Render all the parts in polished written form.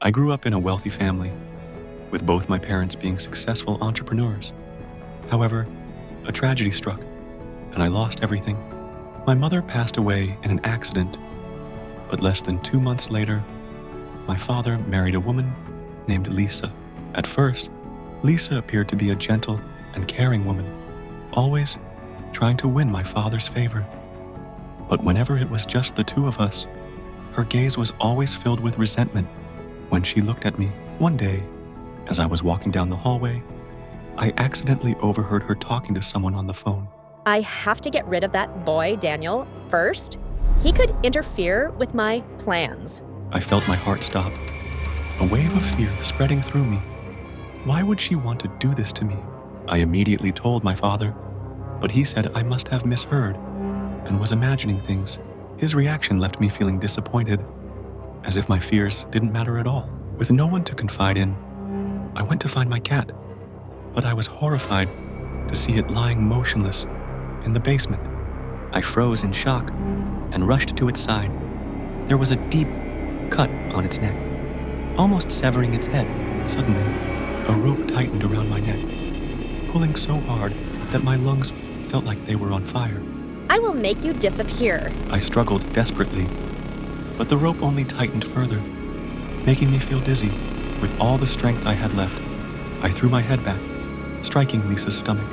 I grew up in a wealthy family, with both my parents being successful entrepreneurs. However, a tragedy struck, and I lost everything. My mother passed away in an accident, but less than 2 months later, my father married a woman named Lisa. At first, Lisa appeared to be a gentle and caring woman, always trying to win my father's favor. But whenever it was just the two of us, her gaze was always filled with resentment when she looked at me. One day, as I was walking down the hallway, I accidentally overheard her talking to someone on the phone. I have to get rid of that boy, Daniel, first. He could interfere with my plans. I felt my heart stop, a wave of fear spreading through me. Why would she want to do this to me? I immediately told my father, but he said I must have misheard and was imagining things. His reaction left me feeling disappointed, as if my fears didn't matter at all. With no one to confide in, I went to find my cat, but I was horrified to see it lying motionless in the basement. I froze in shock and rushed to its side. There was a deep cut on its neck, almost severing its head. Suddenly, a rope tightened around my neck, pulling so hard that my lungs felt like they were on fire. I will make you disappear. I struggled desperately, but the rope only tightened further, making me feel dizzy. With all the strength I had left, I threw my head back, striking Lisa's stomach.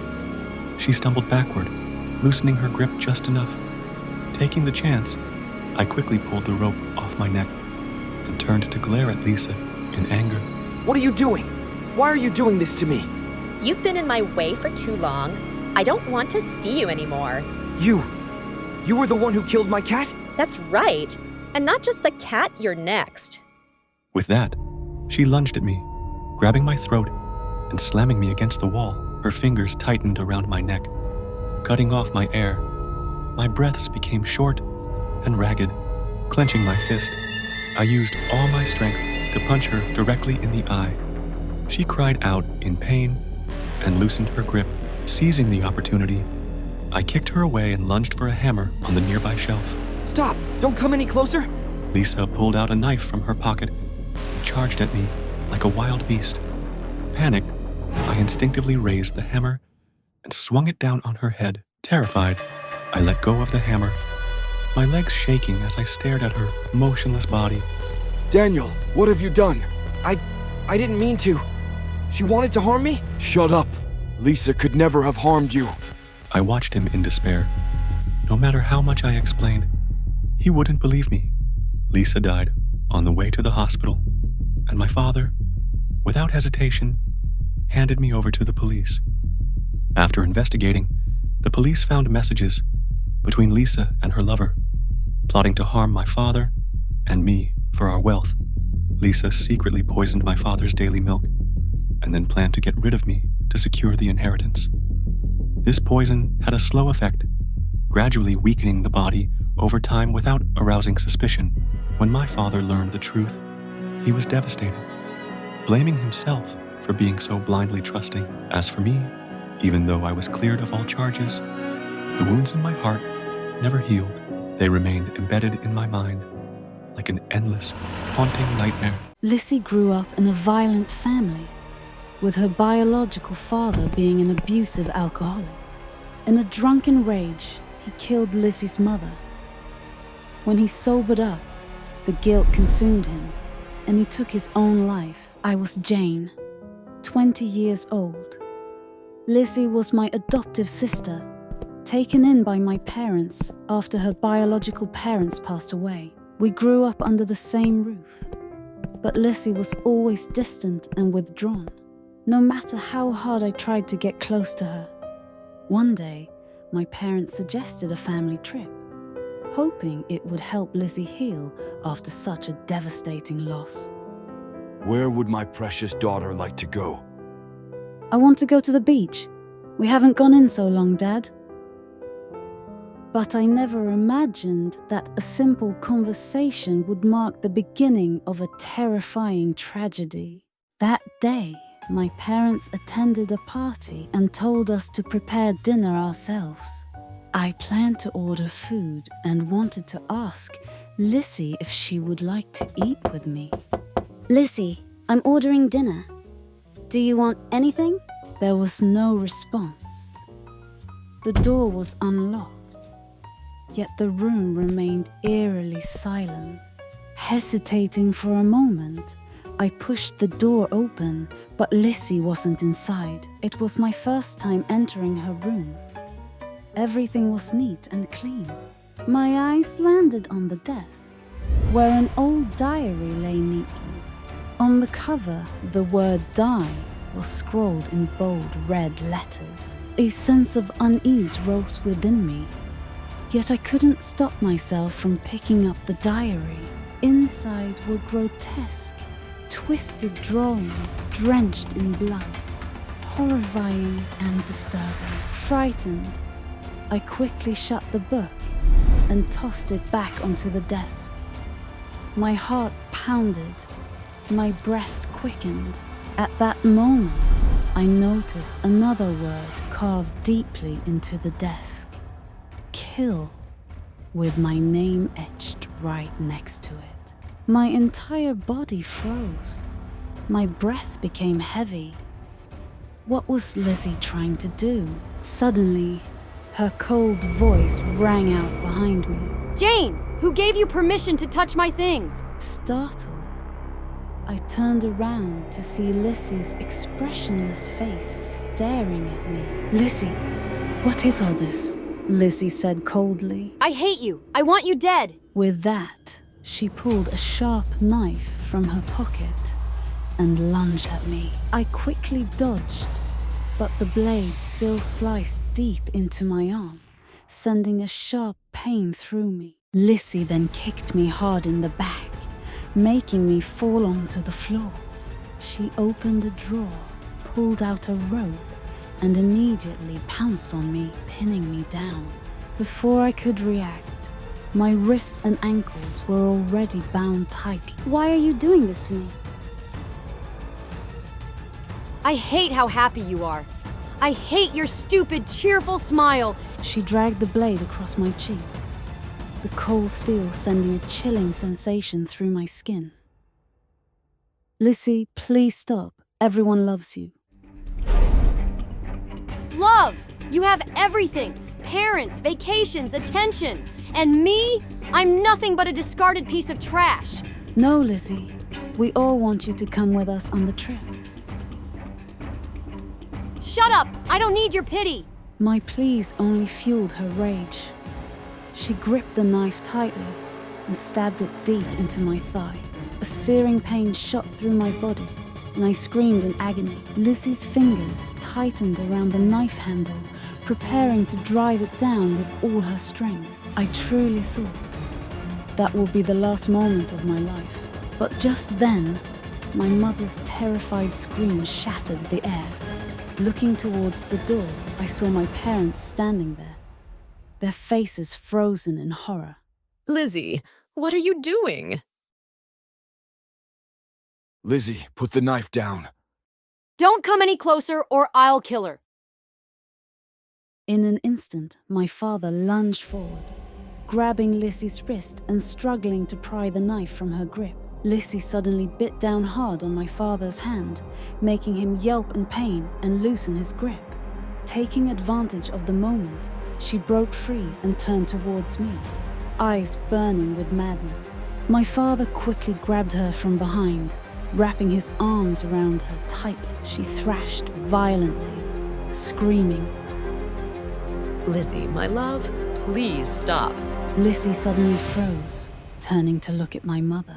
She stumbled backward, loosening her grip just enough. Taking the chance, I quickly pulled the rope off my neck and turned to glare at Lisa in anger. What are you doing? Why are you doing this to me? You've been in my way for too long. I don't want to see you anymore. You were the one who killed my cat? That's right. And not just the cat, you're next. With that, she lunged at me, grabbing my throat and slamming me against the wall. Her fingers tightened around my neck, cutting off my air. My breaths became short and ragged. Clenching my fist, I used all my strength to punch her directly in the eye. She cried out in pain and loosened her grip. Seizing the opportunity, I kicked her away and lunged for a hammer on the nearby shelf. Stop! Don't come any closer! Lisa pulled out a knife from her pocket and charged at me like a wild beast. Panicked, I instinctively raised the hammer and swung it down on her head. Terrified, I let go of the hammer, my legs shaking as I stared at her motionless body. Daniel, what have you done? I didn't mean to. She wanted to harm me? Shut up. Lisa could never have harmed you. I watched him in despair. No matter how much I explained, he wouldn't believe me. Lisa died on the way to the hospital, and my father, without hesitation, handed me over to the police. After investigating, the police found messages between Lisa and her lover, plotting to harm my father and me for our wealth. Lisa secretly poisoned my father's daily milk and then planned to get rid of me to secure the inheritance. This poison had a slow effect, gradually weakening the body over time without arousing suspicion. When my father learned the truth, he was devastated, blaming himself for being so blindly trusting. As for me, even though I was cleared of all charges, the wounds in my heart never healed. They remained embedded in my mind like an endless, haunting nightmare. Lissy grew up in a violent family, with her biological father being an abusive alcoholic. In a drunken rage, he killed Lissy's mother. When he sobered up, the guilt consumed him, and he took his own life. I was Jane, 20 years old. Lissy was my adoptive sister, taken in by my parents after her biological parents passed away. We grew up under the same roof, but Lissy was always distant and withdrawn, no matter how hard I tried to get close to her. One day, my parents suggested a family trip, hoping it would help Lissy heal after such a devastating loss. Where would my precious daughter like to go? I want to go to the beach. We haven't gone in so long, Dad. But I never imagined that a simple conversation would mark the beginning of a terrifying tragedy. That day, my parents attended a party and told us to prepare dinner ourselves. I planned to order food and wanted to ask Lissy if she would like to eat with me. Lizzie, I'm ordering dinner. Do you want anything? There was no response. The door was unlocked, yet the room remained eerily silent. Hesitating for a moment, I pushed the door open, but Lizzie wasn't inside. It was my first time entering her room. Everything was neat and clean. My eyes landed on the desk, where an old diary lay neatly. On the cover, the word "die" was scrawled in bold red letters. A sense of unease rose within me, yet I couldn't stop myself from picking up the diary. Inside were grotesque, twisted drawings drenched in blood, horrifying and disturbing. Frightened, I quickly shut the book and tossed it back onto the desk. My heart pounded, my breath quickened. At that moment, I noticed another word carved deeply into the desk. Kill, with my name etched right next to it. My entire body froze. My breath became heavy. What was Lizzie trying to do? Suddenly, her cold voice rang out behind me. Jane, who gave you permission to touch my things? Startled, I turned around to see Lizzie's expressionless face staring at me. Lizzie, what is all this? Lizzie said coldly. I hate you. I want you dead. With that, she pulled a sharp knife from her pocket and lunged at me. I quickly dodged, but the blade still sliced deep into my arm, sending a sharp pain through me. Lizzie then kicked me hard in the back, making me fall onto the floor. She opened a drawer, pulled out a rope, and immediately pounced on me, pinning me down. Before I could react, my wrists and ankles were already bound tightly. Why are you doing this to me? I hate how happy you are. I hate your stupid, cheerful smile. She dragged the blade across my cheek, the cold steel sending a chilling sensation through my skin. Lizzie, please stop. Everyone loves you. Love! You have everything. Parents, vacations, attention. And me? I'm nothing but a discarded piece of trash. No, Lizzie. We all want you to come with us on the trip. Shut up! I don't need your pity. My pleas only fueled her rage. She gripped the knife tightly and stabbed it deep into my thigh. A searing pain shot through my body, and I screamed in agony. Lizzie's fingers tightened around the knife handle, preparing to drive it down with all her strength. I truly thought that would be the last moment of my life. But just then, my mother's terrified scream shattered the air. Looking towards the door, I saw my parents standing there, their faces frozen in horror. Lizzie, what are you doing? Lizzie, put the knife down. Don't come any closer or I'll kill her. In an instant, my father lunged forward, grabbing Lizzie's wrist and struggling to pry the knife from her grip. Lizzie suddenly bit down hard on my father's hand, making him yelp in pain and loosen his grip. Taking advantage of the moment, she broke free and turned towards me, eyes burning with madness. My father quickly grabbed her from behind, wrapping his arms around her tightly. She thrashed violently, screaming. Lizzie, my love, please stop. Lizzie suddenly froze, turning to look at my mother.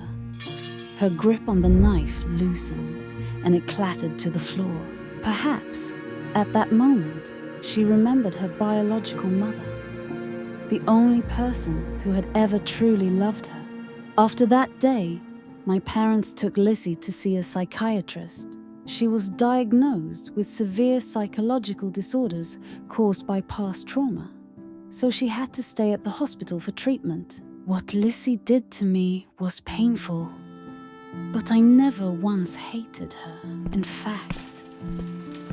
Her grip on the knife loosened, and it clattered to the floor. Perhaps, at that moment, she remembered her biological mother, the only person who had ever truly loved her. After that day, my parents took Lizzie to see a psychiatrist. She was diagnosed with severe psychological disorders caused by past trauma, so she had to stay at the hospital for treatment. What Lizzie did to me was painful, but I never once hated her. In fact,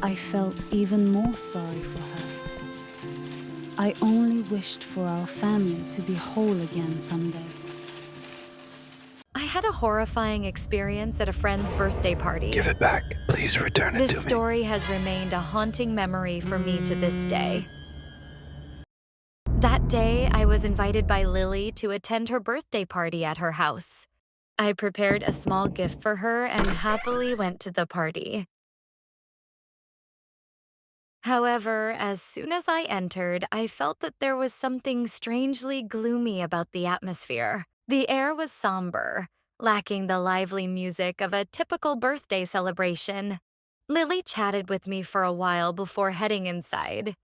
I felt even more sorry for her. I only wished for our family to be whole again someday. I had a horrifying experience at a friend's birthday party. Give it back. Please return it This to me. story has remained a haunting memory for me to this day. That day, I was invited by Lily to attend her birthday party at her house. I prepared a small gift for her and happily went to the party. However, as soon as I entered, I felt that there was something strangely gloomy about the atmosphere. The air was somber, lacking the lively music of a typical birthday celebration. Lily chatted with me for a while before heading inside.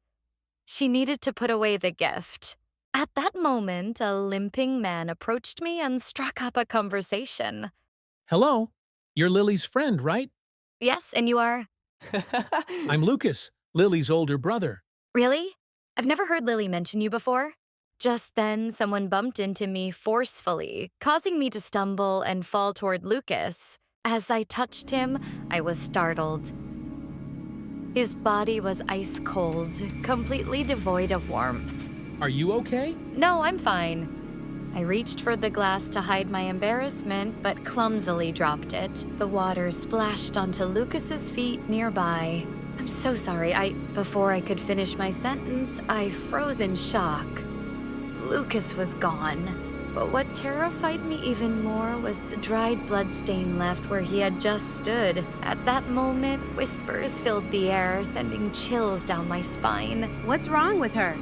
She needed to put away the gift. At that moment, a limping man approached me and struck up a conversation. Hello, you're Lily's friend, right? Yes, and you are? I'm Lucas, Lily's older brother. Really? I've never heard Lily mention you before. Just then, someone bumped into me forcefully, causing me to stumble and fall toward Lucas. As I touched him, I was startled. His body was ice cold, completely devoid of warmth. Are you okay? No, I'm fine. I reached for the glass to hide my embarrassment, but clumsily dropped it. The water splashed onto Lucas's feet nearby. I'm so sorry. Before I could finish my sentence, I froze in shock. Lucas was gone. But what terrified me even more was the dried bloodstain left where he had just stood. At that moment, whispers filled the air, sending chills down my spine. What's wrong with her?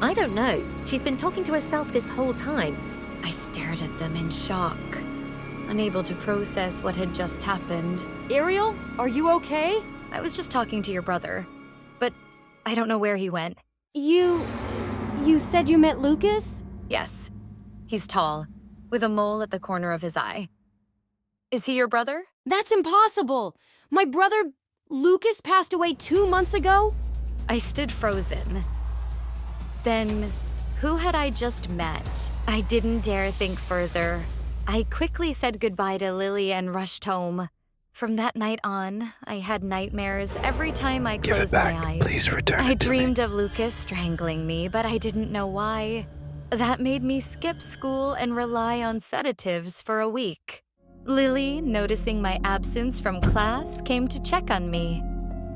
I don't know. She's been talking to herself this whole time. I stared at them in shock, unable to process what had just happened. Ariel, are you okay? I was just talking to your brother, but I don't know where he went. You said you met Lucas? Yes, he's tall, with a mole at the corner of his eye. Is he your brother? That's impossible. My brother, Lucas, passed away 2 months ago? I stood frozen. Then, who had I just met? I didn't dare think further. I quickly said goodbye to Lily and rushed home. From that night on, I had nightmares every time I Give it closed back. my eyes. Please return I it to me. dreamed of Lucas strangling me, but I didn't know why. That made me skip school and rely on sedatives for a week. Lily, noticing my absence from class, came to check on me.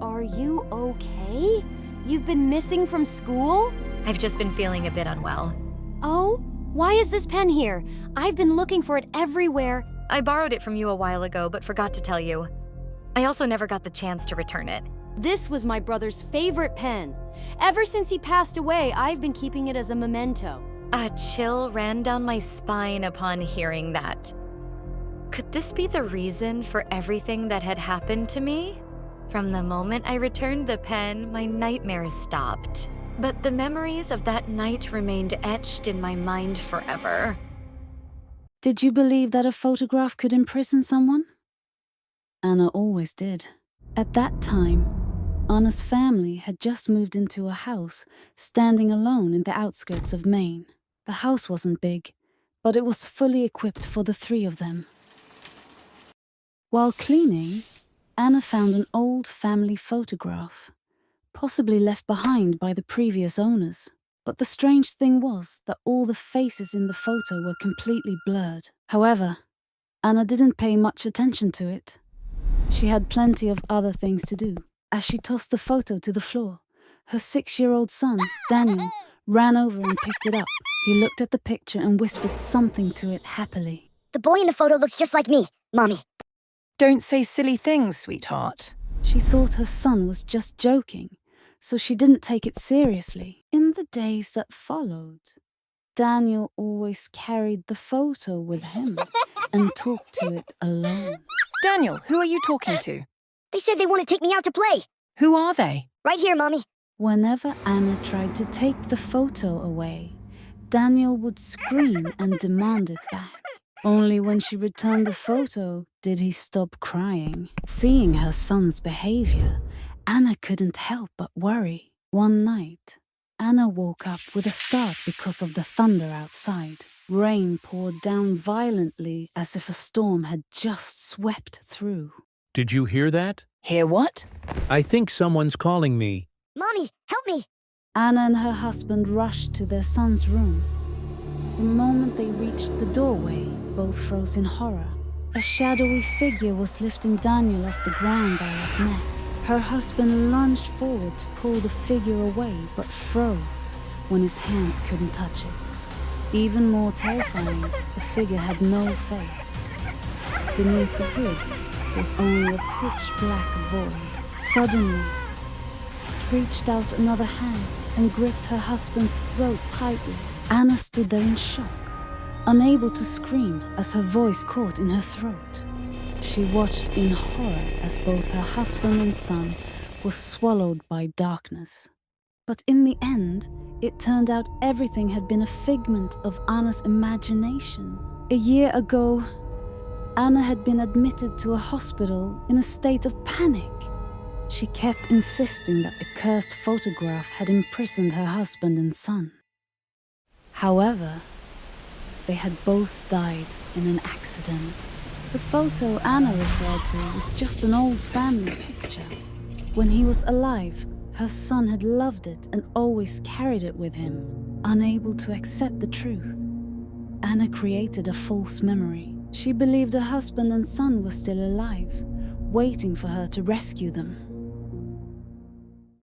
Are you okay? You've been missing from school? I've just been feeling a bit unwell. Oh? Why is this pen here? I've been looking for it everywhere. I borrowed it from you a while ago, but forgot to tell you. I also never got the chance to return it. This was my brother's favorite pen. Ever since he passed away, I've been keeping it as a memento. A chill ran down my spine upon hearing that. Could this be the reason for everything that had happened to me? From the moment I returned the pen, my nightmares stopped. But the memories of that night remained etched in my mind forever. Did you believe that a photograph could imprison someone? Anna always did. At that time, Anna's family had just moved into a house standing alone in the outskirts of Maine. The house wasn't big, but it was fully equipped for the three of them. While cleaning, Anna found an old family photograph, possibly left behind by the previous owners. But the strange thing was that all the faces in the photo were completely blurred. However, Anna didn't pay much attention to it. She had plenty of other things to do. As she tossed the photo to the floor, her 6-year-old son, Daniel, ran over and picked it up. He looked at the picture and whispered something to it happily. The boy in the photo looks just like me, Mommy. Don't say silly things, sweetheart. She thought her son was just joking, so she didn't take it seriously. In the days that followed, Daniel always carried the photo with him and talked to it alone. Daniel, who are you talking to? They said they want to take me out to play. Who are they? Right here, Mommy. Whenever Anna tried to take the photo away, Daniel would scream and demand it back. Only when she returned the photo did he stop crying. Seeing her son's behavior, Anna couldn't help but worry. One night, Anna woke up with a start because of the thunder outside. Rain poured down violently as if a storm had just swept through. Did you hear that? Hear what? I think someone's calling me. Mommy, help me. Anna and her husband rushed to their son's room. The moment they reached the doorway, both froze in horror. A shadowy figure was lifting Daniel off the ground by his neck. Her husband lunged forward to pull the figure away, but froze when his hands couldn't touch it. Even more terrifying, the figure had no face. Beneath the hood was only a pitch-black void. Suddenly, it reached out another hand and gripped her husband's throat tightly. Anna stood there in shock, unable to scream as her voice caught in her throat. She watched in horror as both her husband and son were swallowed by darkness. But in the end, it turned out everything had been a figment of Anna's imagination. A year ago, Anna had been admitted to a hospital in a state of panic. She kept insisting that the cursed photograph had imprisoned her husband and son. However, they had both died in an accident. The photo Anna referred to was just an old family picture. When he was alive, her son had loved it and always carried it with him. Unable to accept the truth, Anna created a false memory. She believed her husband and son were still alive, waiting for her to rescue them.